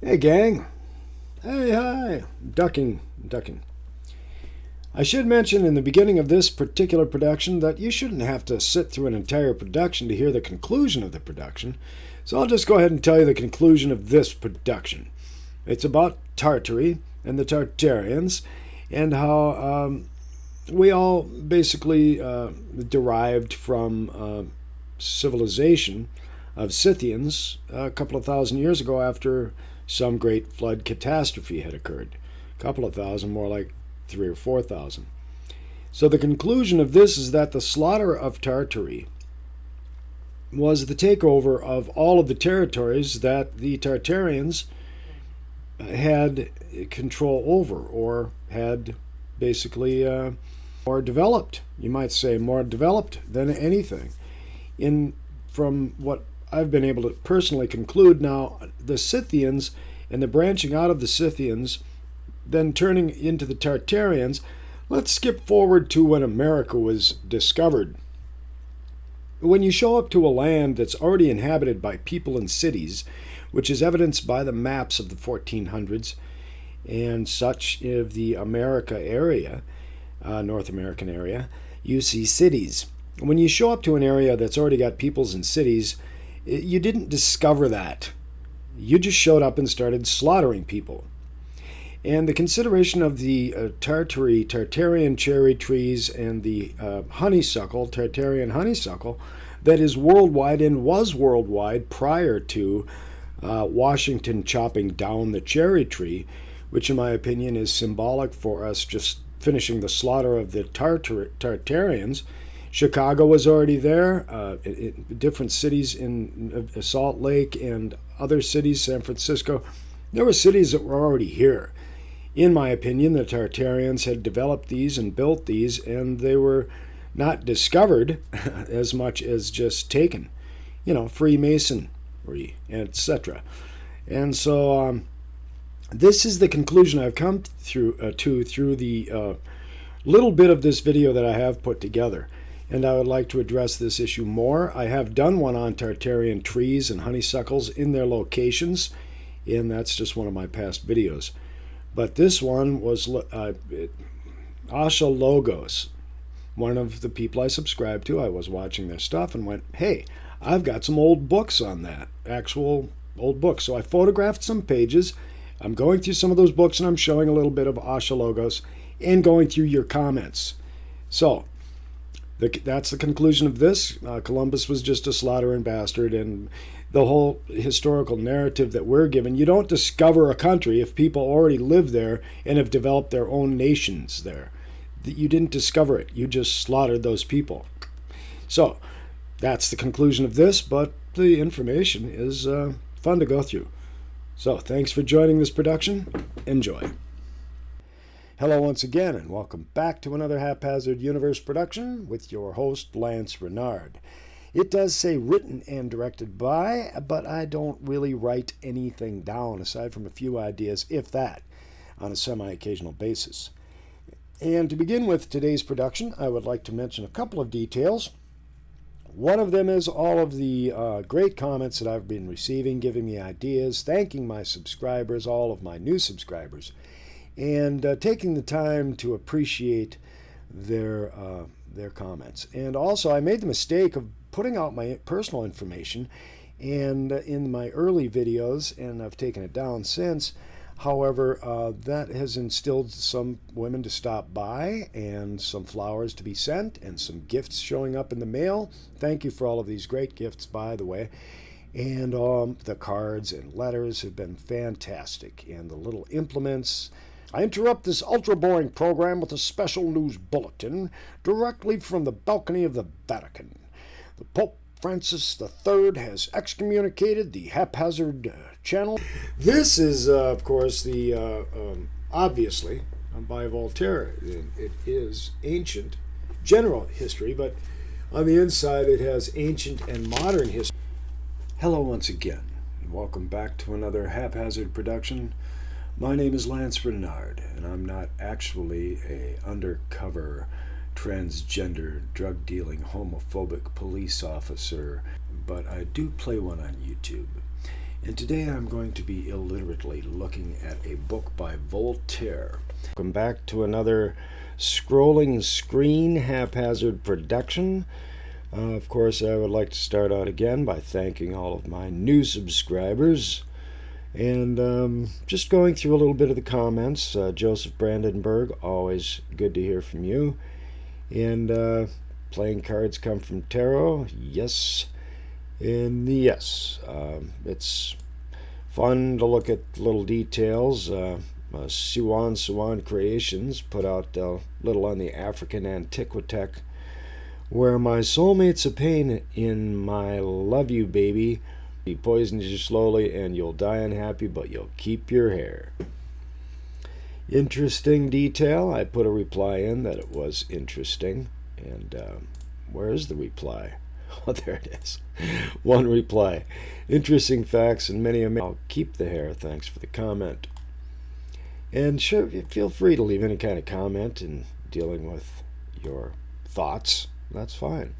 Hey gang. Hey, hi. Ducking. I should mention in the beginning of this particular production that you shouldn't have to sit through an entire production to hear the conclusion of the production. So I'll just go ahead and tell you the conclusion of this production. It's about Tartary and the Tartarians and how we all basically derived from civilization of Scythians a couple of thousand years ago after some great flood catastrophe had occurred. A couple of thousand, more like 3,000 or 4,000. So the conclusion of this is that the slaughter of Tartary was the takeover of all of the territories that the Tartarians had control over, or had basically more developed, you might say, more developed than anything. From what I've been able to personally conclude now, the Scythians and the branching out of the Scythians, then turning into the Tartarians. Let's skip forward to when America was discovered. When you show up to a land that's already inhabited by people and cities, which is evidenced by the maps of the 1400s and such of the America area, North American area, you see cities. When you show up to an area that's already got peoples and cities, you didn't discover that. You just showed up and started slaughtering people. And the consideration of the Tartarian cherry trees and the honeysuckle, Tartarian honeysuckle, that is worldwide and was worldwide prior to Washington chopping down the cherry tree, which in my opinion is symbolic for us just finishing the slaughter of the Tartarians. Chicago was already there, different cities in Salt Lake and other cities, San Francisco. There were cities that were already here. In my opinion, the Tartarians had developed these and built these, and they were not discovered as much as just taken. Freemasonry, etc. And so this is the conclusion I've come through the little bit of this video that I have put together. And I would like to address this issue more. I have done one on Tartarian trees and honeysuckles in their locations, and that's just one of my past videos. But this one was Asha Logos, one of the people I subscribe to. I was watching their stuff and went, hey, I've got some old books on that, actual old books. So I photographed some pages. I'm going through some of those books, and I'm showing a little bit of Asha Logos and going through your comments. So that's the conclusion of this. Columbus was just a slaughtering bastard, and the whole historical narrative that we're given, you don't discover a country if people already live there and have developed their own nations there. You didn't discover it. You just slaughtered those people. So that's the conclusion of this, but the information is fun to go through. So thanks for joining this production. Enjoy. Hello once again, and welcome back to another Haphazard Universe production with your host, Lance Reynard. It does say written and directed by, but I don't really write anything down aside from a few ideas, if that, on a semi-occasional basis. And to begin with today's production, I would like to mention a couple of details. One of them is all of the great comments that I've been receiving, giving me ideas, thanking my subscribers, all of my new subscribers, and taking the time to appreciate their comments. And also, I made the mistake of putting out my personal information and in my early videos, and I've taken it down since. However, that has instilled some women to stop by and some flowers to be sent and some gifts showing up in the mail. Thank you for all of these great gifts, by the way. And the cards and letters have been fantastic, and the little implements. I interrupt this ultra-boring program with a special news bulletin directly from the balcony of the Vatican. The Pope Francis III has excommunicated the Haphazard channel. This is, of course, the obviously by Voltaire. It is ancient general history, but on the inside it has ancient and modern history. Hello once again, and welcome back to another Haphazard production. My name is Lance Reynard, and I'm not actually a undercover transgender, drug-dealing, homophobic police officer, but I do play one on YouTube. And today I'm going to be illiterately looking at a book by Voltaire. Welcome back to another scrolling screen haphazard production. Of course, I would like to start out again by thanking all of my new subscribers. And just going through a little bit of the comments. Joseph Brandenburg, always good to hear from you. And playing cards come from tarot, yes. And yes, it's fun to look at little details. Suwan Creations put out a little on the African Antiquitech, where my soulmate's a pain in my love you baby. He poisons you slowly and you'll die unhappy, but you'll keep your hair. Interesting detail. I put a reply in that it was interesting. And where's the reply? Oh, there it is. One reply. Interesting facts and many of I'll keep the hair. Thanks for the comment. And sure, feel free to leave any kind of comment in dealing with your thoughts. That's fine.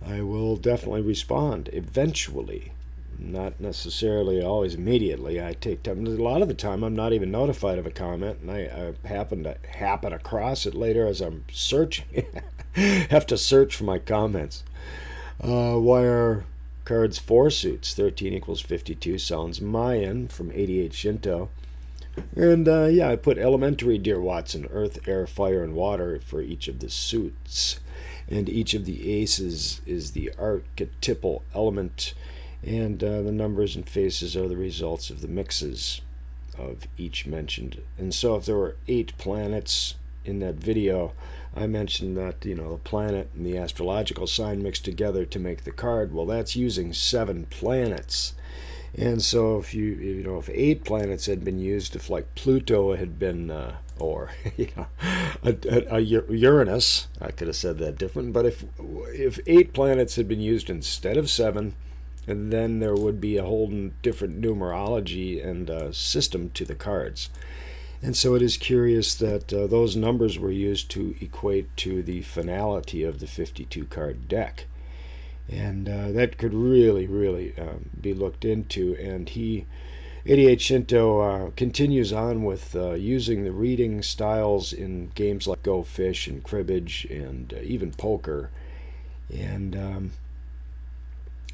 I will definitely respond eventually. Not necessarily always immediately. I take time. A lot of the time I'm not even notified of a comment, and I happen across it later as I'm searching. Have to search for my comments. Why are cards 4 suits? 13 equals 52 sounds Mayan from 88 Shinto. And yeah, I put elementary, dear Watson, earth, air, fire, and water for each of the suits. And each of the aces is the archetypal element. And the numbers and faces are the results of the mixes of each mentioned. And so if there were 8 planets in that video, I mentioned that, the planet and the astrological sign mixed together to make the card. Well, that's using 7 planets. And so if if 8 planets had been used, if like Pluto had been, or a Uranus, I could have said that different. But if 8 planets had been used instead of 7, and then there would be a whole different numerology and system to the cards. And so it is curious that those numbers were used to equate to the finality of the 52-card deck. And that could really, really be looked into. And 88 Shinto continues on with using the reading styles in games like Go Fish and Cribbage and even poker. And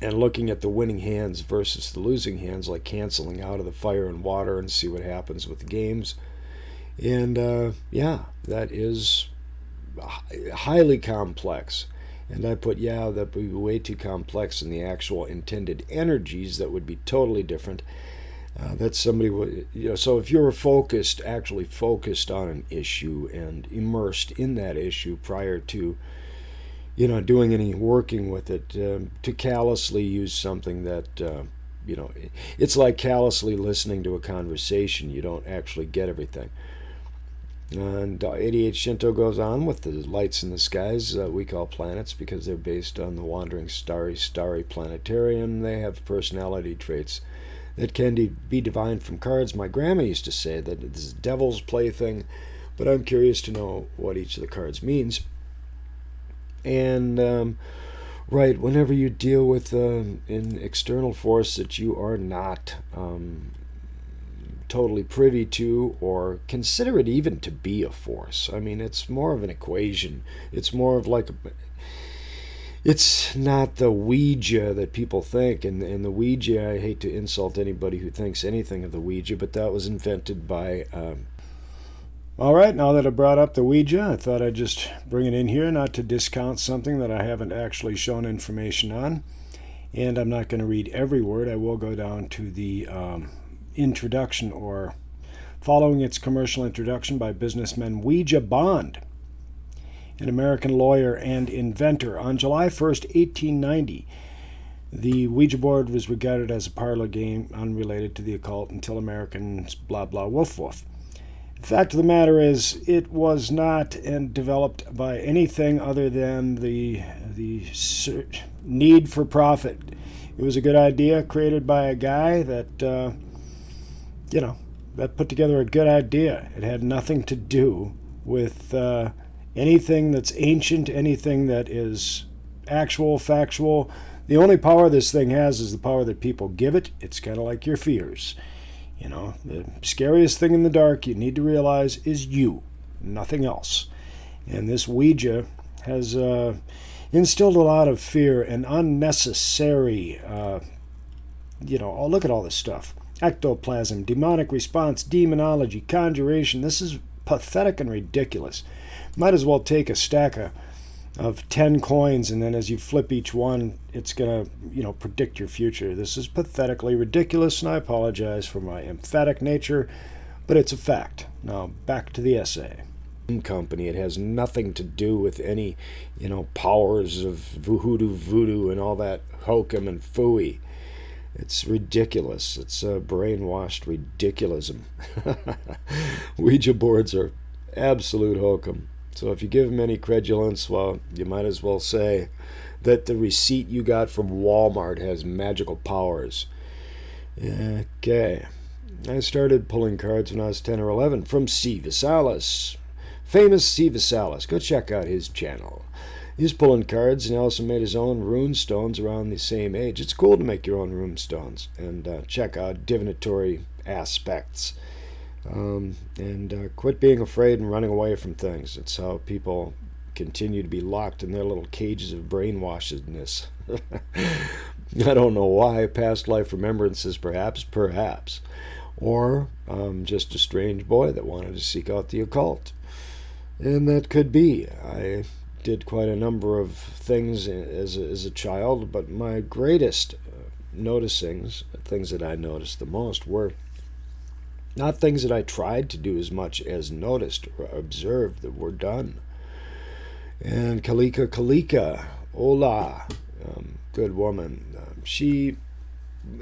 looking at the winning hands versus the losing hands, like canceling out of the fire and water and see what happens with the games. And yeah, that is highly complex. And I put, yeah, that would be way too complex, and the actual intended energies that would be totally different. That somebody would, so if you're actually focused on an issue and immersed in that issue prior to, doing any working with it, to callously use something that, it's like callously listening to a conversation. You don't actually get everything. And 88 Shinto goes on with the lights in the skies we call planets because they're based on the wandering starry planetarium. They have personality traits that can be divined from cards. My grandma used to say that this is devil's plaything, but I'm curious to know what each of the cards means. And right, whenever you deal with an external force that you are not totally privy to or consider it even to be a force. I mean, it's more of an equation. It's more of like it's not the Ouija that people think. And the Ouija, I hate to insult anybody who thinks anything of the Ouija, but that was invented by all right, now that I brought up the Ouija, I thought I'd just bring it in here, not to discount something that I haven't actually shown information on. And I'm not going to read every word. I will go down to the introduction, or following its commercial introduction by businessman Ouija Bond, an American lawyer and inventor. On July 1st, 1890, the Ouija board was regarded as a parlor game unrelated to the occult until Americans blah blah woof woof. The fact of the matter is, it was not and developed by anything other than the need for profit. It was a good idea created by a guy that that put together a good idea. It had nothing to do with anything that's ancient, anything that is actual, factual. The only power this thing has is the power that people give it. It's kind of like your fears. The scariest thing in the dark you need to realize is you, nothing else. And this Ouija has instilled a lot of fear and unnecessary, oh, look at all this stuff. Ectoplasm, demonic response, demonology, conjuration. This is pathetic and ridiculous. Might as well take a stack of 10 coins, and then as you flip each one, it's going to, predict your future. This is pathetically ridiculous, and I apologize for my emphatic nature, but it's a fact. Now, back to the essay. Company. It has nothing to do with any, powers of voodoo and all that hokum and phooey. It's ridiculous. It's brainwashed ridiculism. Ouija boards are absolute hokum. So if you give them any credulence, well, you might as well say that the receipt you got from Walmart has magical powers. Okay. I started pulling cards when I was 10 or 11 from C. Visalis. Famous C. Visalis. Go check out his channel. He's pulling cards, and he also made his own rune stones around the same age. It's cool to make your own rune stones and check out divinatory aspects. And quit being afraid and running away from things. It's how people continue to be locked in their little cages of brainwashedness. I don't know why. Past life remembrances, perhaps. Or just a strange boy that wanted to seek out the occult. And that could be. I did quite a number of things as a child, but my greatest noticings, things that I noticed the most, were not things that I tried to do as much as noticed or observed that were done. And Kalika, hola, good woman. She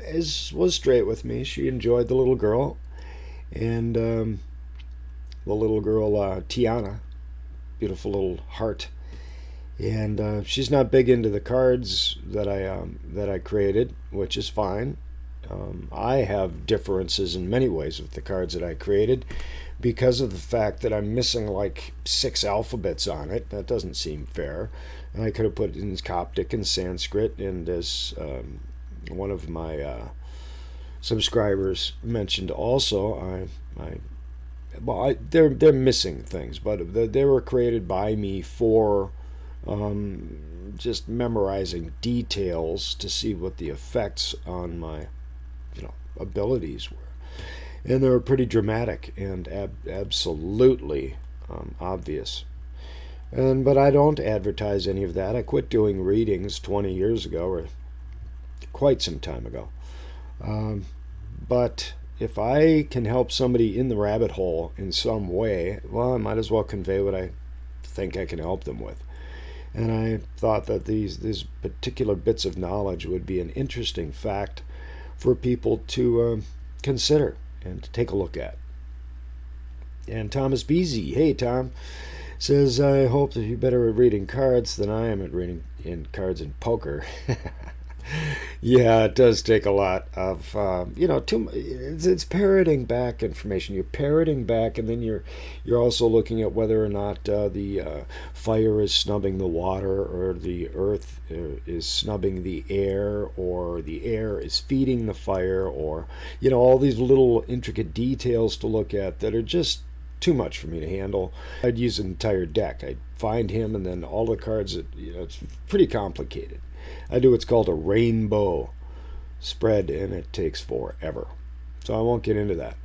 was straight with me. She enjoyed the little girl. And the little girl, Tiana, beautiful little heart. And she's not big into the cards that I created, which is fine. I have differences in many ways with the cards that I created because of the fact that I'm missing like 6 alphabets on it. That doesn't seem fair. And I could have put it in Coptic and Sanskrit, and as one of my subscribers mentioned also, they're missing things, but they were created by me for just memorizing details to see what the effects on my abilities were. And they were pretty dramatic and absolutely obvious. But I don't advertise any of that. I quit doing readings 20 years ago, or quite some time ago. But if I can help somebody in the rabbit hole in some way, well, I might as well convey what I think I can help them with. And I thought that these particular bits of knowledge would be an interesting fact for people to consider and to take a look at. And Thomas Beasy, hey Tom, says, I hope that you're better at reading cards than I am at reading cards in poker. Yeah, it does take a lot of, it's parroting back information. You're parroting back, and then you're also looking at whether or not the fire is snubbing the water, or the earth is snubbing the air, or the air is feeding the fire, or, all these little intricate details to look at that are just too much for me to handle. I'd use an entire deck. I'd find him, and then all the cards that, it's pretty complicated. I do what's called a rainbow spread, and it takes forever. So I won't get into that.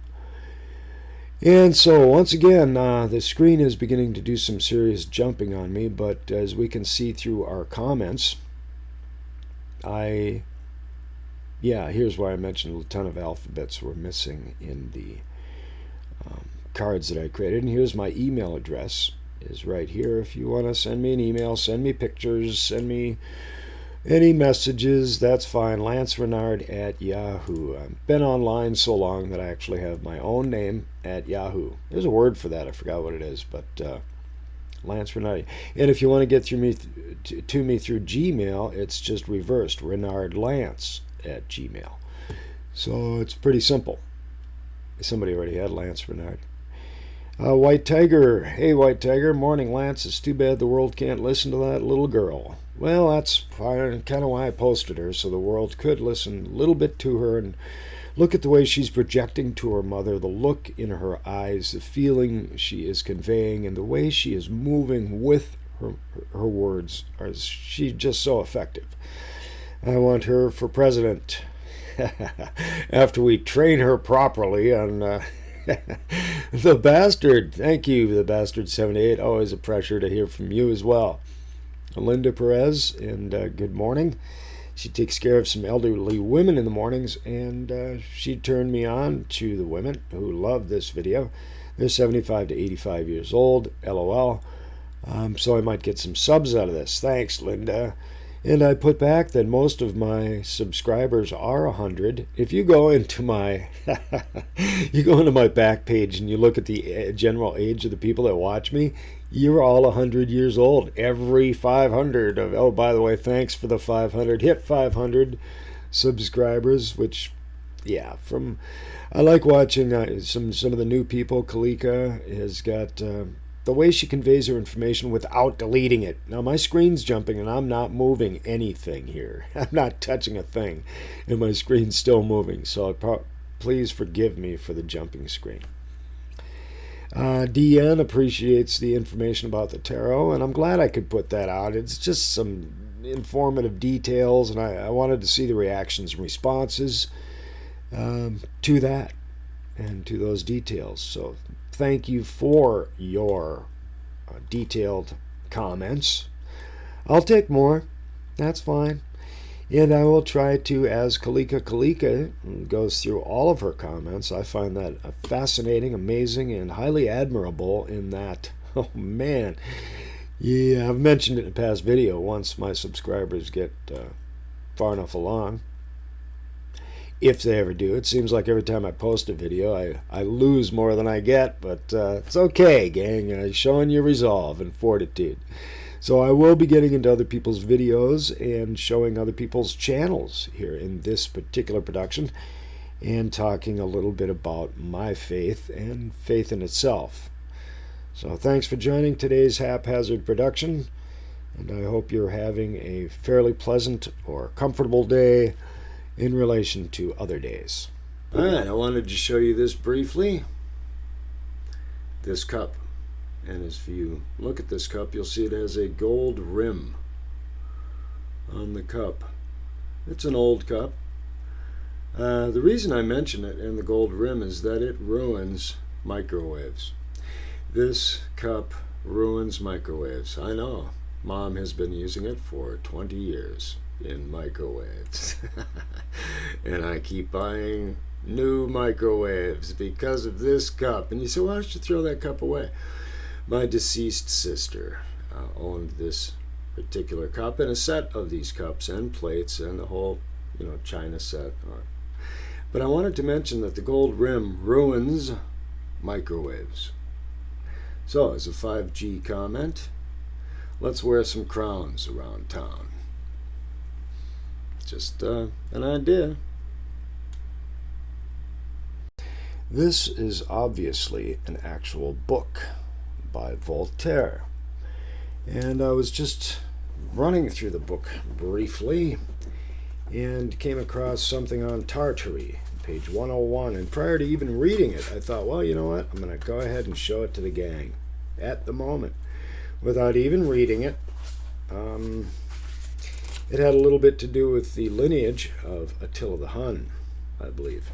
And so, once again, the screen is beginning to do some serious jumping on me, but as we can see through our comments, here's why I mentioned a ton of alphabets were missing in the cards that I created. And here's my email address, is right here. If you want to send me an email, send me pictures, send me any messages, that's fine. Lance Reynard at Yahoo. I've been online so long that I actually have my own name at Yahoo. There's a word for that. I forgot what it is, but Lance Reynard. And if you want to get through me to me through Gmail, it's just reversed. Reynard Lance at Gmail. So it's pretty simple. Somebody already had Lance Reynard. White Tiger. Hey, White Tiger. Morning, Lance. It's too bad the world can't listen to that little girl. Well, that's kind of why I posted her, so the world could listen a little bit to her and look at the way she's projecting to her mother, the look in her eyes, the feeling she is conveying, and the way she is moving with her words. She's just so effective. I want her for president. After we train her properly on the Bastard. Thank you, the Bastard 78. Always a pleasure to hear from you as well. Linda Perez, and good morning. She takes care of some elderly women in the mornings, and she turned me on to the women who love this video. They're 75 to 85 years old, LOL. So I might get some subs out of this. Thanks, Linda. And I put back that most of my subscribers are 100. If you go into my back page and you look at the general age of the people that watch me, you're all 100 years old. Every 500 of, oh, by the way, thanks for the 500. Hit 500 subscribers, which, yeah, I like watching some of the new people. Kalika has got the way she conveys her information without deleting it. Now, my screen's jumping, and I'm not moving anything here. I'm not touching a thing, and my screen's still moving. So please forgive me for the jumping screen. DN appreciates the information about the tarot, and I'm glad I could put that out. It's just some informative details, and I wanted to see the reactions and responses to that and to those details. So thank you for your detailed comments. I'll take more. That's fine. And I will try to, as Kalika goes through all of her comments, I find that fascinating, amazing, and highly admirable in that, oh man, yeah, I've mentioned it in a past video, once my subscribers get far enough along. If they ever do. It seems like every time I post a video, I lose more than I get, but it's okay, gang. Showing your resolve and fortitude. So I will be getting into other people's videos and showing other people's channels here in this particular production and talking a little bit about my faith and faith in itself. So thanks for joining today's Haphazard production, and I hope you're having a fairly pleasant or comfortable day in relation to other days. Alright, I wanted to show you this briefly. This cup. And if you look at this cup, you'll see it has a gold rim on the cup. It's an old cup. The reason I mention it and the gold rim is that it ruins microwaves. This cup ruins microwaves. I know. Mom has been using it for 20 years in microwaves. And I keep buying new microwaves because of this cup. And you say, why don't you throw that cup away? My deceased sister owned this particular cup and a set of these cups and plates and the whole, china set. But I wanted to mention that the gold rim ruins microwaves. So, as a 5G comment, let's wear some crowns around town. Just an idea. This is obviously an actual book by Voltaire. And I was just running through the book briefly and came across something on Tartary, page 101. And prior to even reading it, I thought, well, you know what? I'm going to go ahead and show it to the gang at the moment without even reading it. It had a little bit to do with the lineage of Attila the Hun, I believe.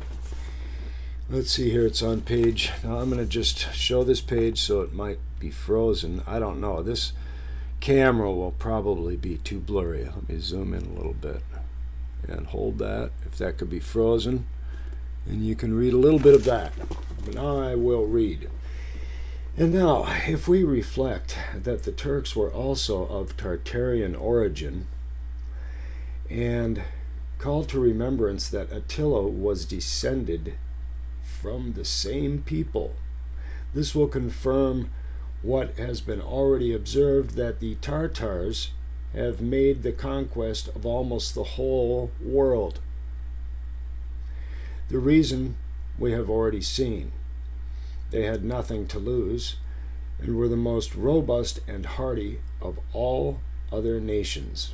Let's see here, it's on page, now I'm going to just show this page so it might be frozen. I don't know, this camera will probably be too blurry. Let me zoom in a little bit and hold that, if that could be frozen. And you can read a little bit of that. But now I will read. And now, if we reflect that the Turks were also of Tartarian origin, and call to remembrance that Attila was descended from the same people, this will confirm what has been already observed, that the Tartars have made the conquest of almost the whole world. The reason we have already seen. They had nothing to lose and were the most robust and hardy of all other nations.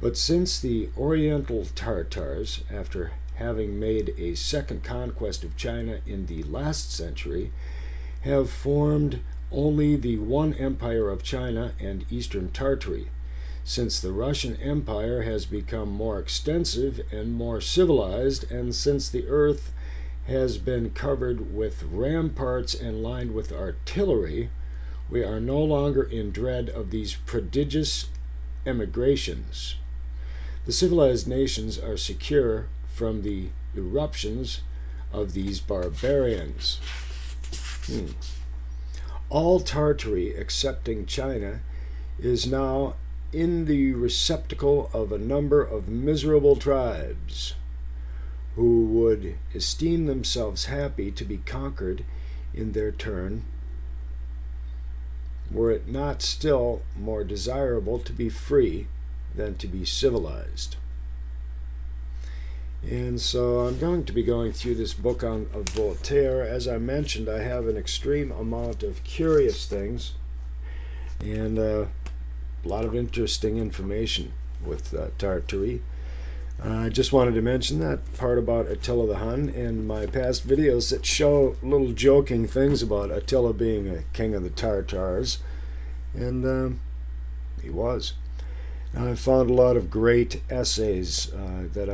But since the Oriental Tartars, after having made a second conquest of China in the last century, have formed only the one empire of China and Eastern Tartary, since the Russian Empire has become more extensive and more civilized, and since the earth has been covered with ramparts and lined with artillery, we are no longer in dread of these prodigious emigrations. The civilized nations are secure from the eruptions of these barbarians. All Tartary, excepting China, is now in the receptacle of a number of miserable tribes who would esteem themselves happy to be conquered in their turn, were it not still more desirable to be free than to be civilized. And so I'm going to be going through this book of Voltaire. As I mentioned, I have an extreme amount of curious things and a lot of interesting information with Tartary. I just wanted to mention that part about Attila the Hun and my past videos that show little joking things about Attila being a king of the Tartars, and he was. I found a lot of great essays that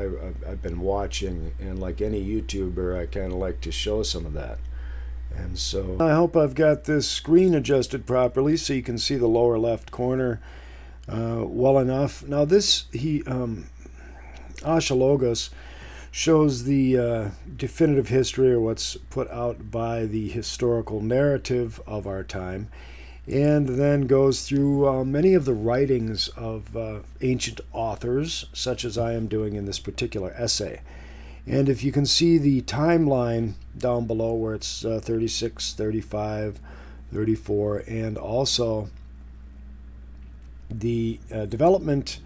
I've been watching, and like any YouTuber, I kind of like to show some of that. And so I hope I've got this screen adjusted properly so you can see the lower left corner well enough. Now this, Asha shows the definitive history, or what's put out by the historical narrative of our time, and then goes through many of the writings of ancient authors, such as I am doing in this particular essay. And if you can see the timeline down below where it's 36, 35, 34, and also the development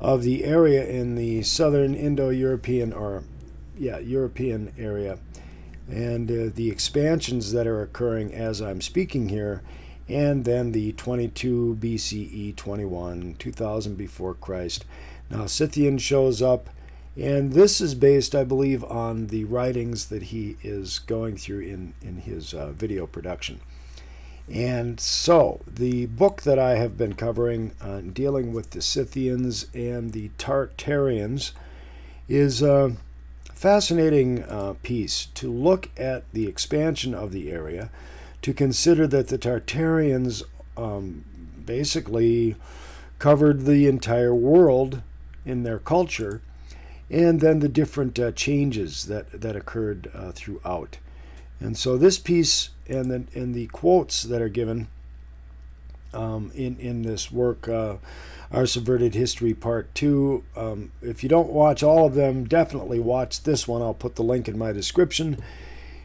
of the area in the southern Indo-European, European area, and the expansions that are occurring as I'm speaking here, and then the 22 BCE, 21, 2000 before Christ. Now Scythian shows up, and this is based, I believe, on the writings that he is going through in his video production. And so the book that I have been covering dealing with the Scythians and the Tartarians is a fascinating piece to look at the expansion of the area, to consider that the Tartarians basically covered the entire world in their culture, and then the different changes that occurred throughout. And so this piece and the quotes that are given in this work, Our Subverted History Part 2, if you don't watch all of them, definitely watch this one. I'll put the link in my description.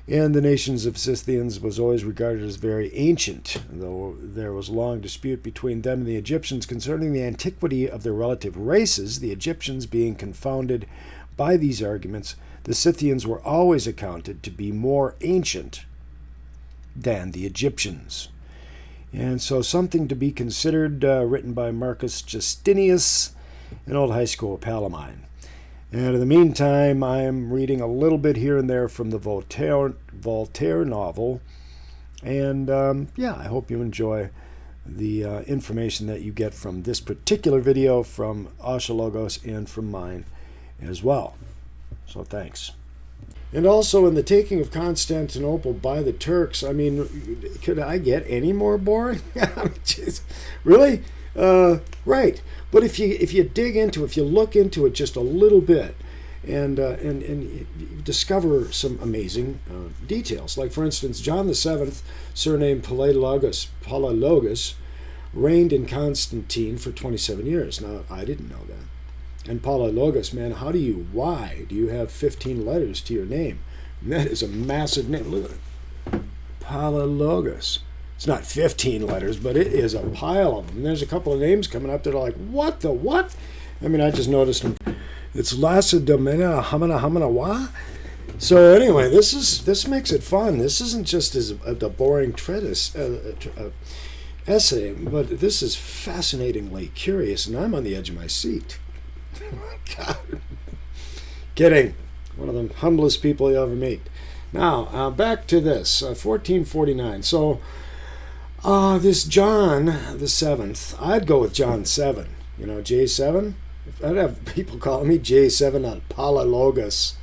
And the nations of Scythians was always regarded as very ancient, though there was a long dispute between them and the Egyptians concerning the antiquity of their relative races, the Egyptians being confounded by these arguments. The Scythians were always accounted to be more ancient than the Egyptians. And so something to be considered, written by Marcus Justinius, an old high school pal of mine. And in the meantime, I am reading a little bit here and there from the Voltaire novel. And I hope you enjoy the information that you get from this particular video, from Asha and from mine as well. So thanks. And also, in the taking of Constantinople by the Turks, I mean, could I get any more boring? Jeez, really? Right. But if you dig into it, if you look into it just a little bit, and you discover some amazing details. Like, for instance, John VII, surnamed Palaiologos, reigned in Constantine for 27 years. Now, I didn't know that. And Palaiologos, man, why do you have 15 letters to your name? And that is a massive name. Look at it. Palaiologos. It's not 15 letters, but it is a pile of them. And there's a couple of names coming up that are like, what the what? I mean, I just noticed them. It's Lacedaemona Hamana Wa. So anyway, this makes it fun. This isn't just as the boring treatise essay, but this is fascinatingly curious, and I'm on the edge of my seat. God. Kidding. One of the humblest people you ever meet. Now, back to this, 1449. So, this John the 7th, I'd go with John 7. You know, J7? I'd have people calling me J7 on Palaiologos.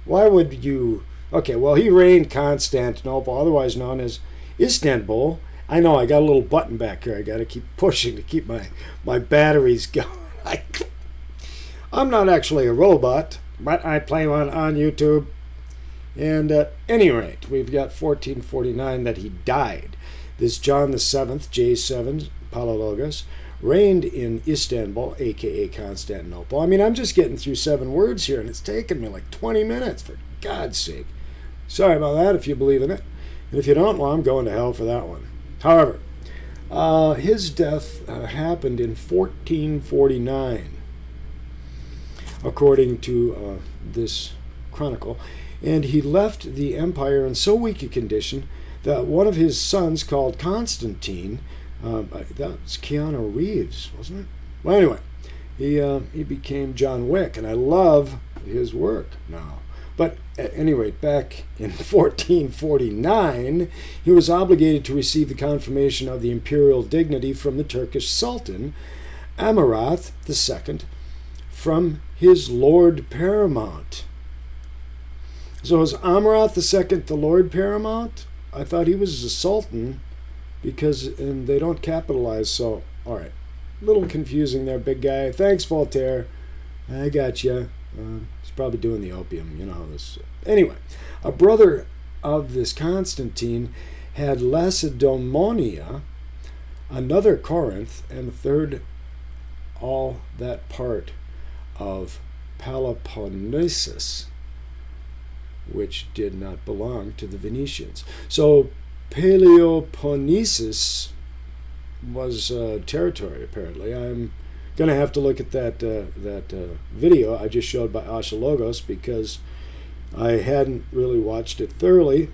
Why would you... Okay, well, he reigned Constantinople, otherwise known as Istanbul. I know, I got a little button back here I got to keep pushing to keep my batteries going. I'm not actually a robot, but I play one on YouTube. And at any rate, we've got 1449 that he died. This John the 7th, J7, Palaiologos, reigned in Istanbul, a.k.a. Constantinople. I mean, I'm just getting through 7 words here, and it's taken me like 20 minutes, for God's sake. Sorry about that if you believe in it. And if you don't, well, I'm going to hell for that one. However, his death happened in 1449, according to this chronicle. And he left the empire in so weak a condition that one of his sons, called Constantine, that was Keanu Reeves, wasn't it? Well, anyway, he became John Wick, and I love his work now. But at any rate, back in 1449, he was obligated to receive the confirmation of the imperial dignity from the Turkish Sultan, Amurath II, from his Lord Paramount. So is Amurath II the Lord Paramount? I thought he was a sultan, and they don't capitalize, so, all right. A little confusing there, big guy. Thanks, Voltaire. I got you. He's probably doing the opium, you know. This. Anyway, a brother of this Constantine had Lacedaemonia, another Corinth, and a third, all that part of Peloponnesus, which did not belong to the Venetians. So Peloponnesus was territory, apparently. I'm going to have to look at that video I just showed by Asha Logos, because I hadn't really watched it thoroughly,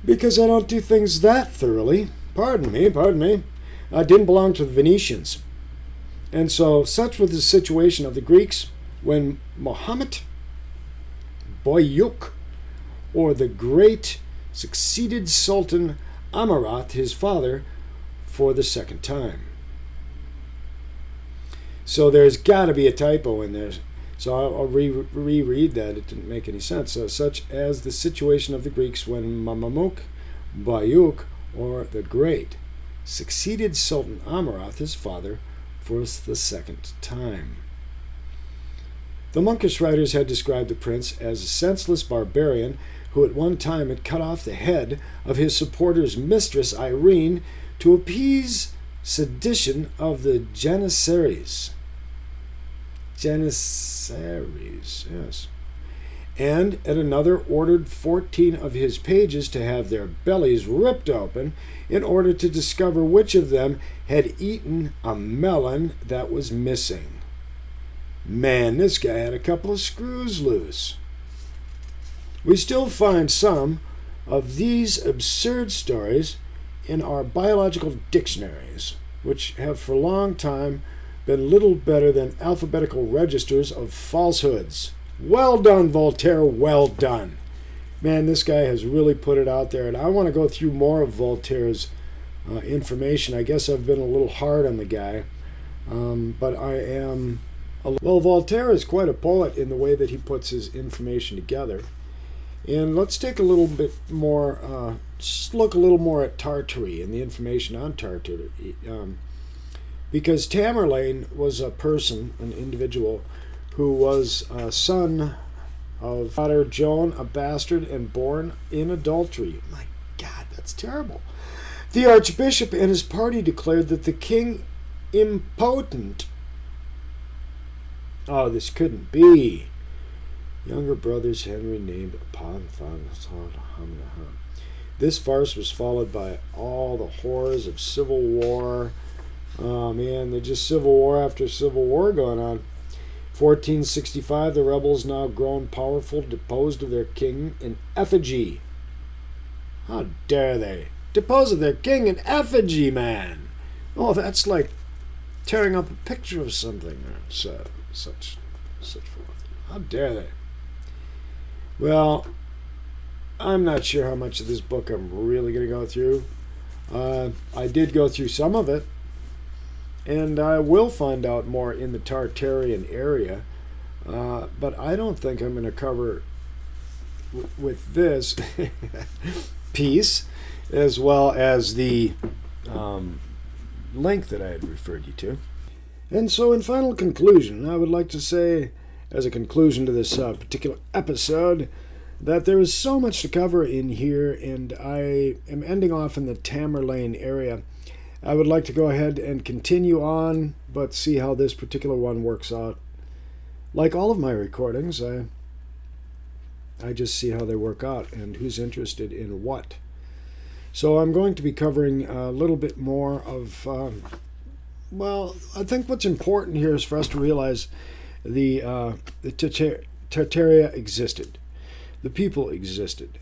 because I don't do things that thoroughly. Pardon me. Didn't belong to the Venetians. And so such was the situation of the Greeks when Muhammad Boyuk, or the Great, succeeded Sultan Amurath, his father, for the second time. So there's got to be a typo in there. So I'll reread that. It didn't make any sense. So, such as the situation of the Greeks when Mamamuk Bayuk, or the Great, succeeded Sultan Amurath, his father, for the second time. The monkish writers had described the prince as a senseless barbarian who at one time had cut off the head of his supporter's mistress, Irene, to appease sedition of the Janissaries. Janissaries, yes. And at another ordered 14 of his pages to have their bellies ripped open in order to discover which of them had eaten a melon that was missing. Man, this guy had a couple of screws loose. We still find some of these absurd stories in our biological dictionaries, which have for a long time been little better than alphabetical registers of falsehoods. Well done, Voltaire, well done. Man, this guy has really put it out there, and I want to go through more of Voltaire's information. I guess I've been a little hard on the guy, but I am... Well, Voltaire is quite a poet in the way that he puts his information together. And let's take a little bit more, just look a little more at Tartary and the information on Tartary. Because Tamerlane was a person, an individual, who was a son of daughter Joan, a bastard, and born in adultery. My God, that's terrible. The archbishop and his party declared that the king impotent. Oh, this couldn't be. Younger brothers Henry named upon This farce was followed by all the horrors of civil war. Oh man, there's just civil war after civil war going on. 1465, the rebels, now grown powerful, deposed of their king in effigy. How dare they? Depose of their king in effigy, man. Oh, that's like tearing up a picture of something. So, such forth. How dare they? Well, I'm not sure how much of this book I'm really going to go through. I did go through some of it, and I will find out more in the Tartarian area, but I don't think I'm going to cover with this piece as well as the link that I had referred you to. And so in final conclusion, I would like to say, as a conclusion to this particular episode, that there is so much to cover in here, and I am ending off in the Tamerlane area. I would like to go ahead and continue on, but see how this particular one works out. Like all of my recordings, I just see how they work out and who's interested in what. So I'm going to be covering a little bit more of, well, I think what's important here is for us to realize the Tartaria existed. The people existed.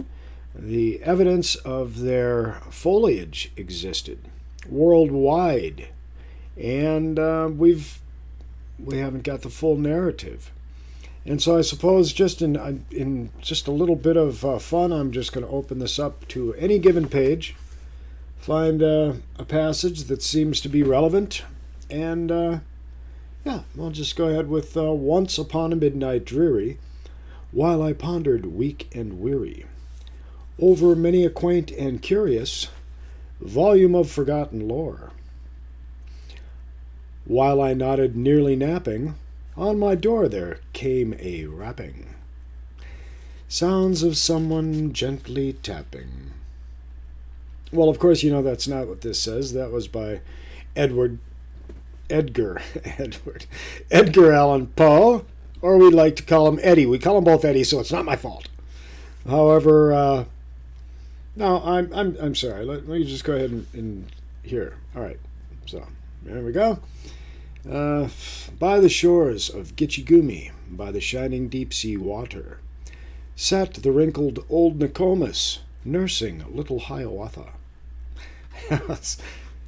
The evidence of their foliage existed worldwide, and we haven't got the full narrative. And so I suppose just in just a little bit of fun, I'm just going to open this up to any given page, find a passage that seems to be relevant, and yeah, we'll just go ahead with Once upon a midnight dreary, while I pondered weak and weary over many a quaint and curious volume of forgotten lore. While I nodded nearly napping, on my door there came a rapping. Sounds of someone gently tapping. Well, of course, you know that's not what this says. That was by Edgar Allan Poe, or we like to call him Eddie. We call them both Eddie, so it's not my fault. However, no, I'm sorry. Let me just go ahead and here. All right. So there we go. By the shores of Gitchigumi, by the shining deep-sea water, sat the wrinkled old Nokomis, nursing little Hiawatha.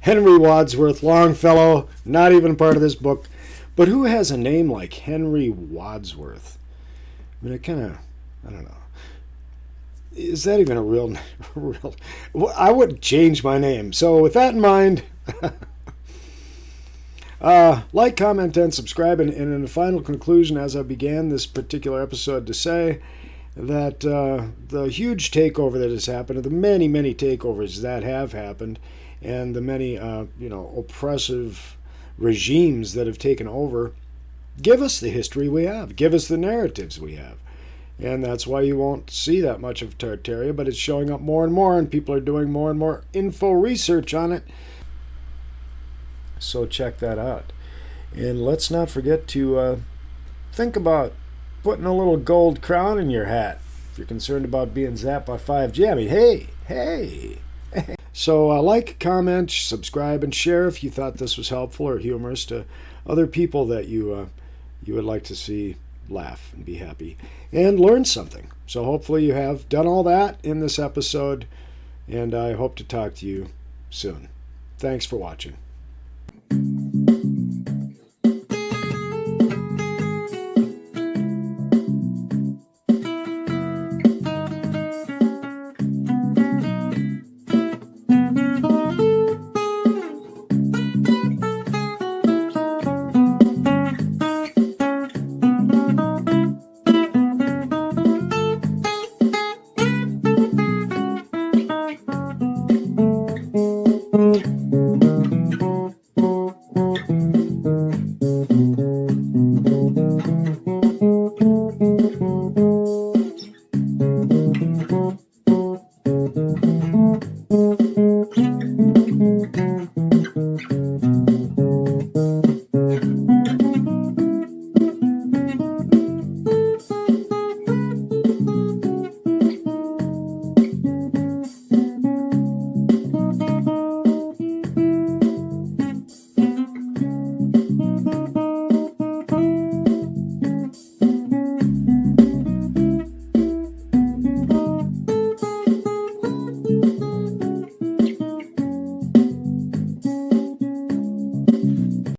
Henry Wadsworth Longfellow, not even part of this book, but who has a name like Henry Wadsworth? I mean, I don't know. Is that even a real? I would change my name. So with that in mind, like, comment, and subscribe. And in the final conclusion, as I began this particular episode to say, that the huge takeover that has happened, the many, many takeovers that have happened, and the many, oppressive regimes that have taken over, give us the history we have, give us the narratives we have. And that's why you won't see that much of Tartaria, but it's showing up more and more, and people are doing more and more info research on it. So check that out. And let's not forget to think about putting a little gold crown in your hat if you're concerned about being zapped by 5G. I mean, hey. So like, comment, subscribe, and share if you thought this was helpful or humorous to other people that you would like to see laugh and be happy and learn something. So hopefully you have done all that in this episode, and I hope to talk to you soon. Thanks for watching.